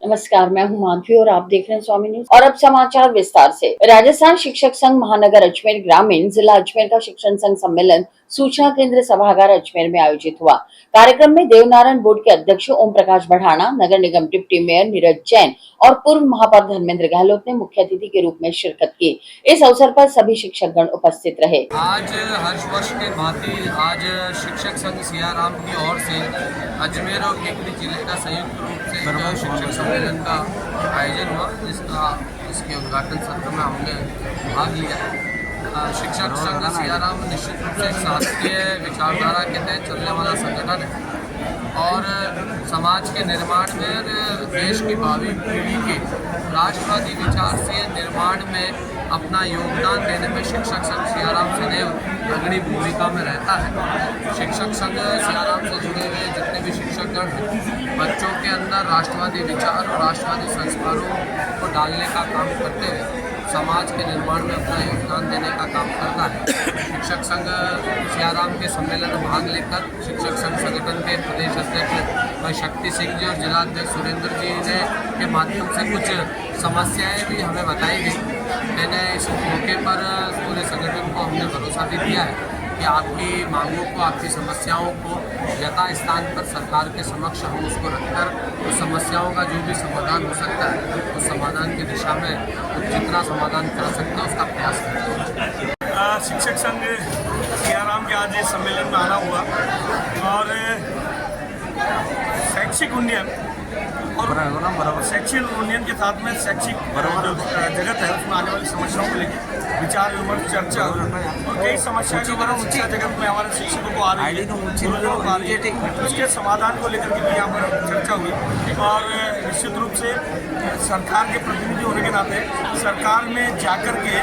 नमस्कार, मैं हूं माधवी और आप देख रहे हैं स्वामी न्यूज। और अब समाचार विस्तार से। राजस्थान शिक्षक संघ महानगर अजमेर ग्रामीण जिला अजमेर का शिक्षण संघ सम्मेलन सूचना केंद्र सभागार अजमेर में आयोजित हुआ। कार्यक्रम में देवनारायण बोर्ड के अध्यक्ष ओम प्रकाश बढ़ाना, नगर निगम डिप्टी मेयर नीरज जैन और पूर्व महापौर धर्मेंद्र गहलोत ने मुख्य अतिथि के रूप में शिरकत की। इस अवसर पर सभी शिक्षकगण उपस्थित रहे। आज हर वर्ष के भांति आज शिक्षक संघ सियाराम की ओर से अजमेर और केकड़ी जिले का संयुक्त रूप से शिक्षक सम्मेलन का आयोजन हुआ, इसके उद्घाटन सत्र में हमने भाग लिया। शिक्षक संघ सियाराम निश्चित रूप से शासकीय विचारधारा के तहत चलने वाला संगठन है और समाज के निर्माण में, देश की भावी पीढ़ी के राष्ट्रवादी विचार से निर्माण में अपना योगदान देने में शिक्षक संघ सियाराम सदैव अग्रणी भूमिका में रहता है। शिक्षक संघ सियाराम से जुड़े हुए जितने भी शिक्षकगण हैं, बच्चों के अंदर राष्ट्रवादी विचार और राष्ट्रवादी संस्कारों को डालने का काम करते हुए समाज के निर्माण में अपना योगदान देने का काम करता है। शिक्षक संघ सियाराम के सम्मेलन में भाग लेकर शिक्षक संघ संगठन के प्रदेश अध्यक्ष भाई शक्ति सिंह जी और जिला अध्यक्ष सुरेंद्र जी ने के माध्यम से कुछ समस्याएं भी हमें बताई गई। मैंने इस मौके पर पूरे संगठन को हमने भरोसा भी दिया है कि आपकी मांगों को, आपकी समस्याओं को यथा स्थान पर सरकार के समक्ष हम उसको रखकर उस समस्याओं का जो भी समाधान हो सकता है उस समाधान की दिशा में जितना समाधान कर सकते हैं उसका प्रयास करें। शिक्षक संघ सियाराम के आज इस सम्मेलन में आना हुआ और शैक्षिक उन्नयन और शैक्षिक उन्नयन के साथ में शैक्षिक जो जगत है उसमें आने वाली समस्याओं को लेकर विचार विमर्श चर्चा और कई समस्याएं जो शिक्षा जगत में हमारे शिक्षकों को आ रही है, गुरुजनों को आ रही है, उसके समाधान को लेकर के भी यहाँ पर चर्चा हुई। और निश्चित रूप से सरकार के प्रतिनिधि होने के नाते सरकार में जाकर के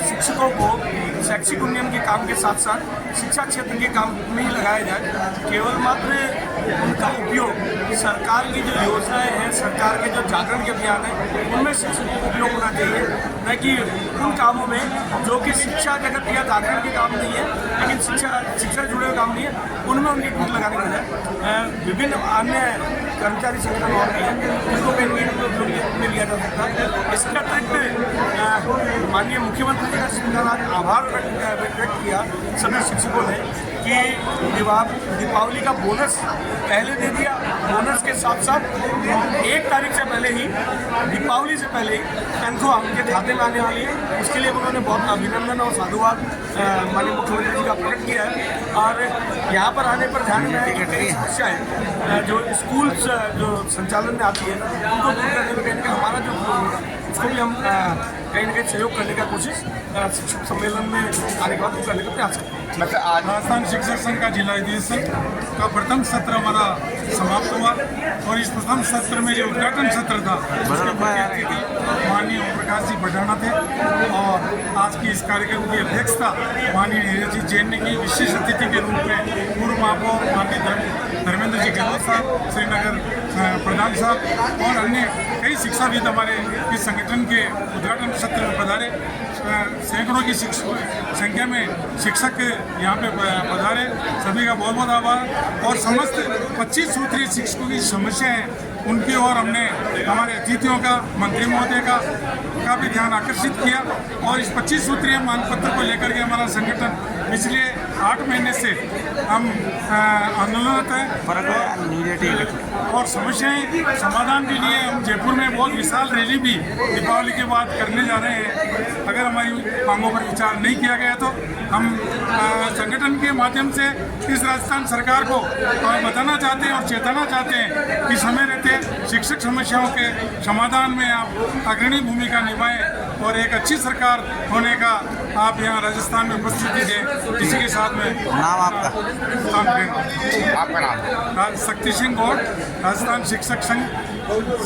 शिक्षकों को शैक्षिक उन्नयन के काम के साथ साथ शिक्षा क्षेत्र के काम में ही लगाया जाए। केवल मात्र उनका उपयोग सरकार की जो योजनाएं हैं, सरकार के जो जागरण के अभियान है उनमें शिक्षकों को उपयोग होना चाहिए, न कि उन कामों में जो कि शिक्षा जगत या जागरण के काम नहीं है लेकिन शिक्षा जुड़े हुए काम नहीं है उनमें उनकी टूट लगाने के बजाय विभिन्न अन्य कर्मचारी संगठन और भी हैं जिनको में लिया जा सकता है। इसके अतिरिक्त माननीय मुख्यमंत्री जी का स्वीकार आभार व्यक्त किया सभी शिक्षकों ने कि दीपावली का बोनस पहले दे दिया। बोनस के साथ साथ 1 तारीख से पहले ही, दीपावली से पहले ही तनख्वाह उनके खाते में आने वाली है। उसके लिए उन्होंने बहुत अभिनंदन और साधुवाद माननीय मुख्यमंत्री जी का प्रकट किया है। और यहाँ पर आने पर ध्यान में आया कि कई समस्याएँ जो स्कूल जो संचालन में आती है उनको दूर करने में कहीं हमारा जो उसको भी हम कहीं ना कहीं सहयोग करने का कोशिश शिक्षक सम्मेलन में आने के बाद करने का प्रयास करते हैं। आज राजस्थान शिक्षक संघ का जिला अधिवेशन का प्रथम सत्र हमारा समाप्त हुआ और इस प्रथम सत्र में जो उद्घाटन सत्र था उसके मुख्य अतिथि माननीय ओम प्रकाश जी बढ़ाना थे और आज की इस कार्यक्रम की अध्यक्षता माननीय नीरज जी जैन ने की। विशेष अतिथि के रूप में पूर्व महापौर माननीय धर्मेंद्र जी गहलोत साहब, श्रीनगर प्रधान साहब और अन्य कई शिक्षाविद हमारे इस संगठन के उद्घाटन सत्र में पधारे। सैकड़ों की संख्या में शिक्षक यहाँ पे पधारे, सभी का बहुत बहुत आभार। और समस्त 25 सूत्रीय शिक्षकों की समस्याएं उनकी ओर हमने हमारे अतिथियों का, मंत्री महोदय का भी ध्यान आकर्षित किया और इस 25 सूत्रीय मानपत्र को लेकर के हमारा संगठन पिछले 8 महीने से हम आंदोलनरत है और समस्याएं समाधान के लिए हम जयपुर में बहुत विशाल रैली भी दीपावली के बाद करने जा रहे हैं। अगर हमारी मांगों पर विचार नहीं किया गया तो हम संगठन के माध्यम से इस राजस्थान सरकार को बताना चाहते हैं और चेताना चाहते हैं कि समय रहते शिक्षक समस्याओं के समाधान में आप अग्रणी भूमिका निभाएं और एक अच्छी सरकार होने का आप यहाँ राजस्थान में उपस्थिति दें। इसी के साथ में नाम आपका नाम शक्ति सिंह गौड़, राजस्थान शिक्षक संघ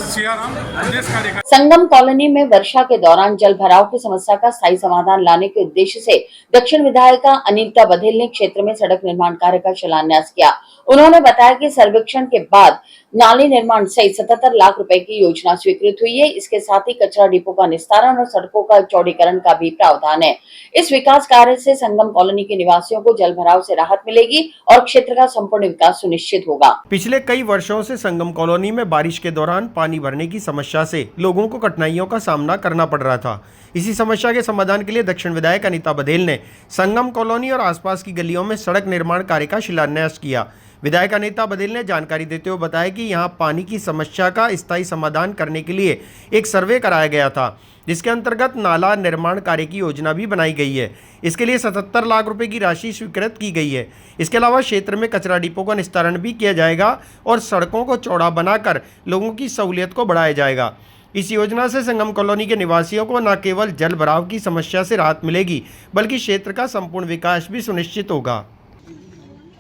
सियाराम प्रदेश कार्यकारिणी। संगम कॉलोनी में वर्षा के दौरान जल भराव की समस्या का स्थायी समाधान लाने के उद्देश्य से दक्षिण विधायिका अनीता बघेल ने क्षेत्र में सड़क निर्माण कार्य का शिलान्यास किया। उन्होंने बताया कि सर्वेक्षण के बाद नाली निर्माण सहित 77 लाख रुपए की योजना स्वीकृत हुई है। इसके साथ ही कचरा डिपो का निस्तारण और सड़कों का चौड़ीकरण का भी प्रावधान है। इस विकास कार्य से संगम कॉलोनी के निवासियों को जल भराव से राहत मिलेगी और क्षेत्र का संपूर्ण विकास सुनिश्चित होगा। पिछले कई वर्षों से संगम कॉलोनी में बारिश के दौरान दौरान पानी भरने की समस्या से लोगों को कठिनाइयों का सामना करना पड़ रहा था। इसी समस्या के समाधान के लिए दक्षिण विधायक अनीता बघेल ने संगम कॉलोनी और आसपास की गलियों में सड़क निर्माण कार्य का शिलान्यास किया। विधायक अनीता बघेल ने जानकारी देते हुए बताया कि यहां पानी की समस्या का स्थायी समाधान करने के लिए एक सर्वे कराया गया था, जिसके अंतर्गत नाला निर्माण कार्य की योजना भी बनाई गई है। इसके लिए 77 लाख रुपए की राशि स्वीकृत की गई है। इसके अलावा क्षेत्र में कचरा डिपो का निस्तारण भी किया जाएगा और सड़कों को चौड़ा बनाकर लोगों की सहूलियत को बढ़ाया जाएगा। इस योजना से संगम कॉलोनी के निवासियों को न केवल जल भराव की समस्या से राहत मिलेगी, बल्कि क्षेत्र का संपूर्ण विकास भी सुनिश्चित होगा।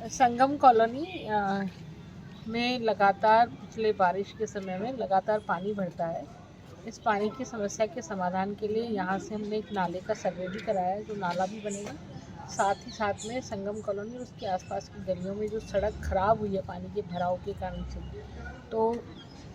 संगम कॉलोनी में लगातार पिछले बारिश के समय में लगातार पानी बढ़ता है। इस पानी की समस्या के समाधान के लिए यहाँ से हमने एक नाले का सर्वे भी कराया है, जो नाला भी बनेगा। साथ ही साथ में संगम कॉलोनी और उसके आसपास की गलियों में जो सड़क खराब हुई है पानी के भराव के कारण से, तो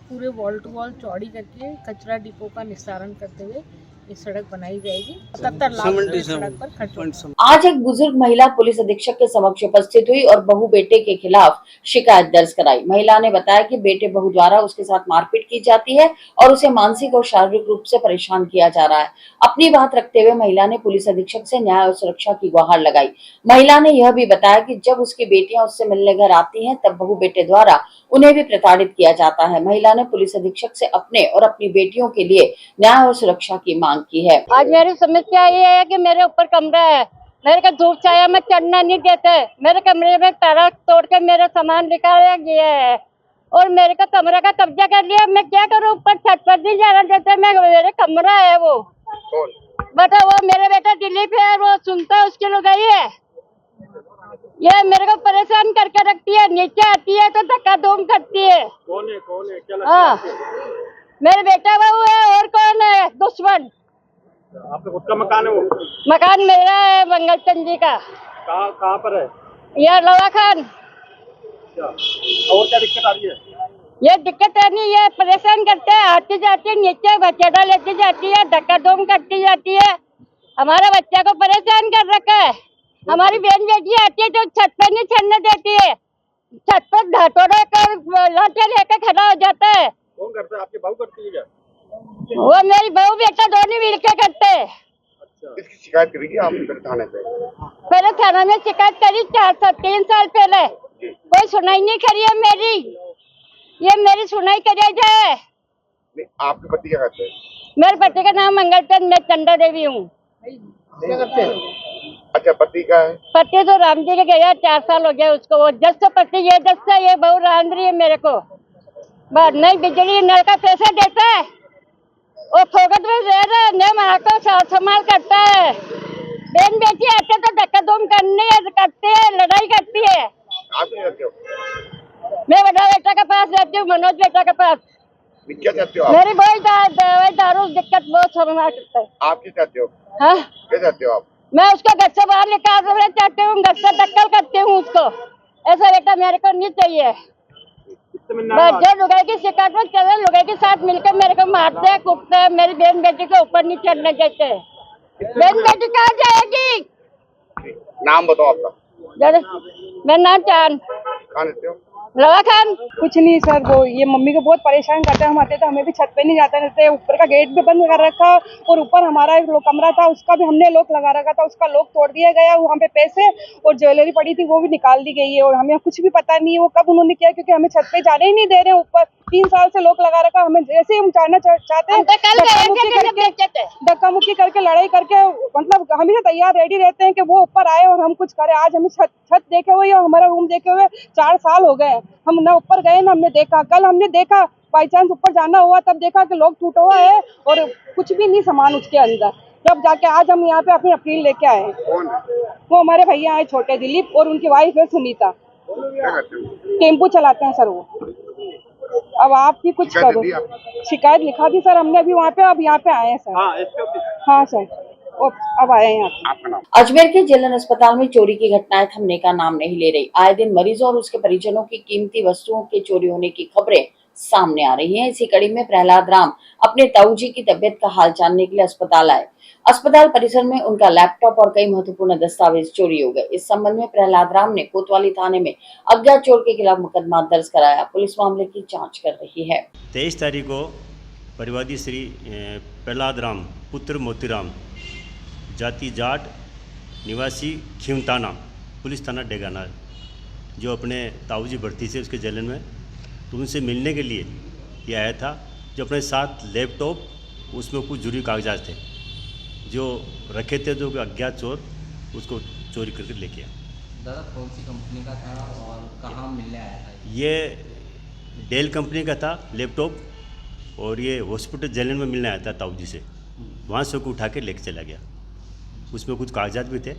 पूरे वॉल टू वॉल चौड़ी करके कचरा डिपो का निस्तारण करते हुए ये सड़क बनाई जाएगी। 77 लाख रुपए सड़क पर खर्च होगा। आज एक बुजुर्ग महिला पुलिस अधीक्षक के समक्ष उपस्थित हुई और बहू बेटे के खिलाफ शिकायत दर्ज कराई। महिला ने बताया कि बेटे बहू द्वारा उसके साथ मारपीट की जाती है और उसे मानसिक और शारीरिक रूप से परेशान किया जा रहा है। अपनी बात रखते हुए महिला ने पुलिस अधीक्षक से न्याय और सुरक्षा की गुहार लगाई। महिला ने यह भी बताया कि जब उसकी बेटियां उससे मिलने घर आती हैं, तब बहू बेटे द्वारा उन्हें भी प्रताड़ित किया जाता है। महिला ने पुलिस अधीक्षक से अपने और अपनी बेटियों के लिए न्याय और सुरक्षा की मांग की है। आज मेरी समस्या ये है कि मेरे ऊपर कमरा है, मेरे को धूप छाया में चढ़ना नहीं देते। मेरे कमरे में ताला तोड़ के मेरा सामान निकाला गया है और मेरे का कमरा का कब्जा कर लिया। मैं क्या करूँ, ऊपर छत पर नहीं जाना देते। मेरे कमरा है वो बेटा, वो मेरा बेटा दिलीप है, वो सुनता है, उसकी लुगाई है। ये मेरे को परेशान करके रखती है, नीचे आती है तो धक्का धूम करती है। कौन है क्या हाँ, मेरे बेटा वो है, और कौन है दुश्मन। आपका खुद का मकान है वो? मकान मेरा है, मंगलचंद जी का। कहाँ पर है? यह लवा खान। और क्या दिक्कत आ रही है? ये दिक्कत है नहीं, ये परेशान करते हैं, आती जाती है नीचे बचेड़ा लेती जाती है, धक्का धूम करती जाती है। हमारे बच्चे को परेशान कर रखा है। हमारी बहन बेटी आती है तो छत पर नहीं चढ़ने देती है, छत पर ढाटोड़ा कर लाठे लेकर खड़ा हो जाता है। कौन करता है? आपकी बहू करती है क्या? वो मेरी बहू बेटा दोनों मिलकर करते हैं। इसकी शिकायत करेगी आपने थाने पे? पहले थाना में शिकायत करी 3 साल पहले, कोई सुनाई नहीं करी है मेरी। ये मेरी सुनाई करी जाए। आपके पति क्या करते हैं? मेरे पति का नाम मंगलचंद, मैं चंदा देवी हूँ। क्या करते हैं? अच्छा, पति का है? पति तो राम जी के गया, 4 साल हो गया उसको। वो जब से पति ये जब से ये बहू रांधरी है मेरे को, बस नहीं बिजली नल का पैसा देता है, वो फोकट में दे रहा है, न माँ को संभाल करता है। बहन बेटी आते तो धक्का धूम करती है, लड़ाई करती है। आप नहीं रहते हो? मैं बड़ा बेटा के पास रहती हूँ, मनोज बेटा के पास। क्या चाहते हो आप? मेरी बहुत दारू दिक्कत बहुत समझना करता है। आप क्या चाहते हो? हाँ, क्या चाहते हो आप? मैं उसको घर से बाहर निकालना चाहती हूँ, घर से धक्का करती हूँ उसको। ऐसा बेटा मेरे को नहीं चाहिए। जो लुगाई की शिकायत में चले, लुगाई के साथ मिलकर मेरे को मारते हैं, कूटते हैं। मेरी बहन बेटी को ऊपर नहीं चढ़ने देते। बहन बेटी कहाँ जाएगी? नाम बताओ आपका। मेरा नाम चांद। कहाँ रहते हो? लवा खान। कुछ नहीं सर, वो ये मम्मी को बहुत परेशान करते हैं। हम आते तो हमें भी छत पे नहीं जाते रहते। ऊपर का गेट भी बंद कर रखा और ऊपर हमारा एक कमरा था, उसका भी हमने लॉक लगा रखा था, उसका लॉक तोड़ दिया गया। वहाँ पे पैसे और ज्वेलरी पड़ी थी, वो भी निकाल दी गई है और हमें कुछ भी पता नहीं है वो कब उन्होंने किया, क्योंकि हमें छत पे जाने ही नहीं दे रहे हैं। ऊपर 3 साल से लॉक लगा रखा। हमें जैसे हम जाना चाहते हैं धक्का मुक्की करके लड़ाई करके, मतलब हमेशा तैयार रेडी रहते हैं कि वो ऊपर आए और हम कुछ करें। आज हमें छत देखे हुए और हमारा रूम देखे हुए 4 साल हो गए। हम ना ऊपर गए ना हमने देखा। कल हमने देखा, बाई चांस ऊपर जाना हुआ तब देखा कि लोग टूटा हुआ है और कुछ भी नहीं सामान उसके अंदर। जब जाके आज हम यहाँ पे अपनी अपील लेके आए हैं। वो हमारे भैया है छोटे, दिलीप, और उनकी वाइफ है सुनीता। टेम्पो चलाते हैं सर वो। अब आप भी कुछ करो। शिकायत लिखा थी सर हमने अभी वहाँ पे, अब यहाँ पे आए हैं सर। हाँ सर, अब आए हैं यहाँ। अजमेर के जिलन अस्पताल में चोरी की घटनाएं थमने का नाम नहीं ले रही। आए दिन मरीजों और उसके परिजनों की कीमती वस्तुओं के चोरी होने की खबरें सामने आ रही हैं। इसी कड़ी में प्रहलाद राम अपने ताऊ जी की तबीयत का हाल जानने के लिए अस्पताल आए। अस्पताल परिसर में उनका लैपटॉप और कई महत्वपूर्ण दस्तावेज चोरी हो गए। इस संबंध में प्रहलाद राम ने कोतवाली थाने में अज्ञात चोर के खिलाफ मुकदमा दर्ज कराया। पुलिस मामले की जांच कर रही है। 23 तारीख को परिवादी श्री प्रहलाद राम पुत्र मोतीराम जाति जाट निवासी खिमताना पुलिस थाना डेगाना जो अपने ताऊजी भर्ती से उसके जलन में तो उनसे मिलने के लिए ये आया था। जो अपने साथ लैपटॉप उसमें कुछ जरूरी कागजात थे जो रखे थे, जो अज्ञात चोर उसको चोरी करके लेके आया। दादा कौन सी कंपनी का था और कहाँ मिलने आया था? ये डेल कंपनी का था लैपटॉप और ये हॉस्पिटल जलन में मिलने आया था ताऊजी से। वहाँ से उठा के लेके चला गया। उसमें कुछ कागजात भी थे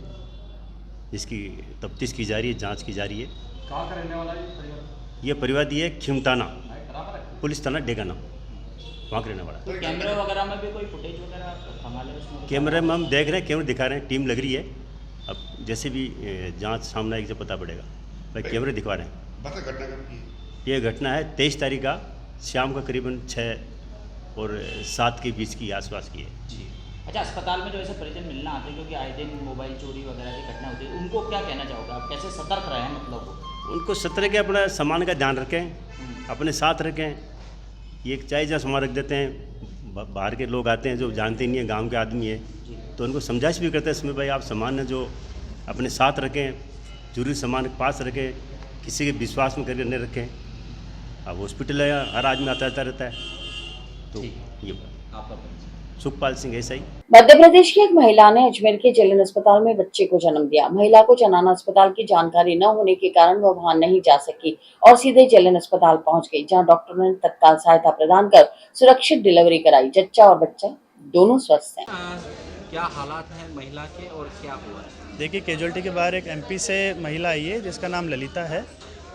जिसकी तफ्तीश की जा रही है, जांच की जा रही है। कहाँ का रहने वाला है ये परिवादी है खिमताना पुलिस थाना डेगाना, वहाँ का रहने वाला। तो कैमरे वगैरह में भी कोई फुटेज वगैरह संभाले उसमें? कैमरे में हम देख रहे हैं, कैमरे दिखा रहे हैं, टीम लग रही है। अब जैसे भी जांच सामने आएगी तो पता पड़ेगा। भाई कैमरे दिखा रहे हैं। ये घटना है 23 तारीख का शाम का करीबन 6 और 7 के बीच की आसपास की है। जी। अच्छा, अस्पताल में जो ऐसे परिजन मिलना आते हैं क्योंकि आए दिन मोबाइल चोरी वगैरह की घटना होती है, उनको क्या कहना चाहोगे आप? कैसे सतर्क रहें? मतलब उनको सतर्क के अपना सामान का ध्यान रखें, अपने साथ रखें। ये चाय जहाँ सामान रख देते हैं, बाहर के लोग आते हैं जो जानते नहीं है, गांव के आदमी है, तो उनको समझाइश भी करते हैं इसमें भाई आप सामान है जो अपने साथ रखें, जरूरी सामान के पास रखें, किसी के विश्वास में करके नहीं रखें। अब हॉस्पिटल है, हर आदमी आता रहता है। तो ये आपका सुखपाल सिंह ऐसा ही। मध्य प्रदेश की एक महिला ने अजमेर के जलन अस्पताल में बच्चे को जन्म दिया। महिला को जनाना अस्पताल की जानकारी न होने के कारण वह वहां नहीं जा सकी और सीधे जलन अस्पताल पहुंच गई, जहां डॉक्टरों ने तत्काल सहायता प्रदान कर सुरक्षित डिलीवरी कराई। जच्चा और बच्चा दोनों स्वस्थ हैं। क्या हालात हैं महिला के और क्या हुआ? देखिए, कैजुअलिटी के बाहर एक एमपी से महिला आई है जिसका नाम ललिता है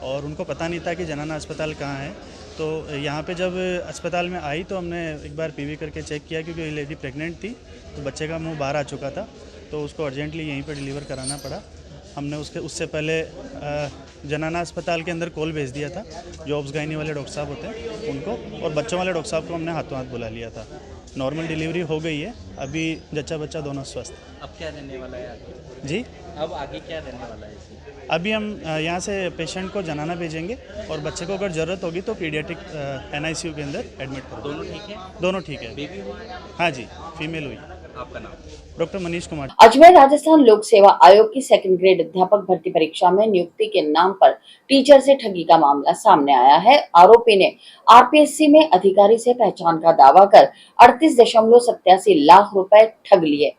और उनको पता नहीं था कि जनाना अस्पताल कहाँ है। तो यहाँ पे जब अस्पताल में आई तो हमने एक बार पीवी करके चेक किया क्योंकि ये लेडी प्रेग्नेंट थी, तो बच्चे का मुंह बाहर आ चुका था, तो उसको अर्जेंटली यहीं पर डिलीवर कराना पड़ा। हमने उससे पहले जनाना अस्पताल के अंदर कॉल भेज दिया था, जो ऑब्स गायनी वाले डॉक्टर साहब होते हैं उनको, और बच्चों वाले डॉक्टर साहब को हमने हाथों हाथ बुला लिया था। नॉर्मल डिलीवरी हो गई है, अभी जच्चा बच्चा दोनों स्वस्थ। अब क्या रहने वाला है आगे? जी, अब आगे क्या रहने वाला है इसमें? अभी हम यहाँ से पेशेंट को जनाना भेजेंगे और बच्चे को अगर ज़रूरत होगी तो पीडियाट्रिक NICU के अंदर एडमिट करो। दोनों ठीक है? दोनों ठीक है। बेबी हुआ है? हाँ जी, फीमेल हुई। आपका नाम? डॉक्टर मनीष कुमार। अजमेर राजस्थान लोक सेवा आयोग की 2nd ग्रेड अध्यापक भर्ती परीक्षा में नियुक्ति के नाम पर टीचर से ठगी का मामला सामने आया है। आरोपी ने RPSC में अधिकारी से पहचान का दावा कर 38.87 लाख रुपए ठग लिए।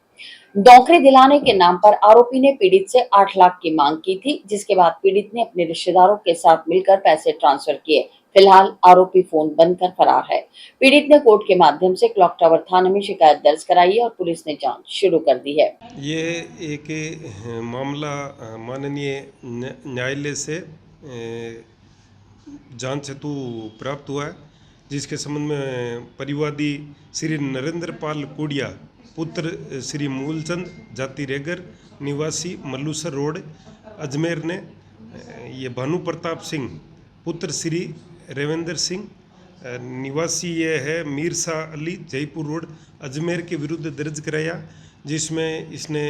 नौकरी दिलाने के नाम पर आरोपी ने पीड़ित से 8 लाख की मांग की थी, जिसके बाद पीड़ित ने अपने रिश्तेदारों के साथ मिलकर पैसे ट्रांसफर किए। फिलहाल आरोपी फोन बंद कर फरार है। पीड़ित ने कोर्ट के माध्यम से क्लॉक टावर थाने में शिकायत दर्ज कराई है और पुलिस ने जांच शुरू कर दी है। ये एक मामला माननीय न्यायालय से जांच हेतु प्राप्त हुआ है, जिसके संबंध में परिवादी श्री नरेंद्र पाल कोडिया पुत्र श्री मूलचंद जाति रेगर निवासी मल्लूसर रोड अजमेर ने ये भानु प्रताप सिंह पुत्र श्री रेवेंद्र सिंह निवासी ये है मीरसा अली जयपुर रोड अजमेर के विरुद्ध दर्ज कराया, जिसमें इसने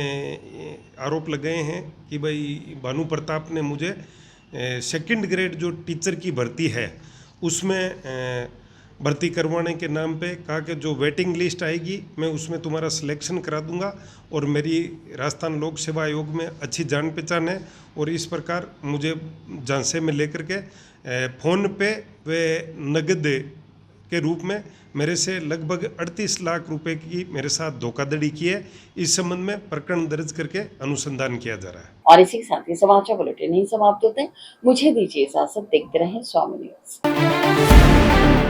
आरोप लगाए हैं कि भाई भानु प्रताप ने मुझे 2nd ग्रेड जो टीचर की भर्ती है उसमें भर्ती करवाने के नाम पे कहा कि जो वेटिंग लिस्ट आएगी मैं उसमें तुम्हारा सिलेक्शन करा दूंगा और मेरी राजस्थान लोक सेवा आयोग में अच्छी जान पहचान है, और इस प्रकार मुझे झांसे में लेकर के फ़ोन पे वे नगद के रूप में मेरे से लगभग 38 लाख रुपए की मेरे साथ धोखाधड़ी की है। इस संबंध में प्रकरण दर्ज करके अनुसंधान किया जा रहा है। और इसी के साथ ही समाचार बुलेटिन नहीं समाप्त होते। मुझे दीजिए इजाजत, देखते रहें स्वामी न्यूज़।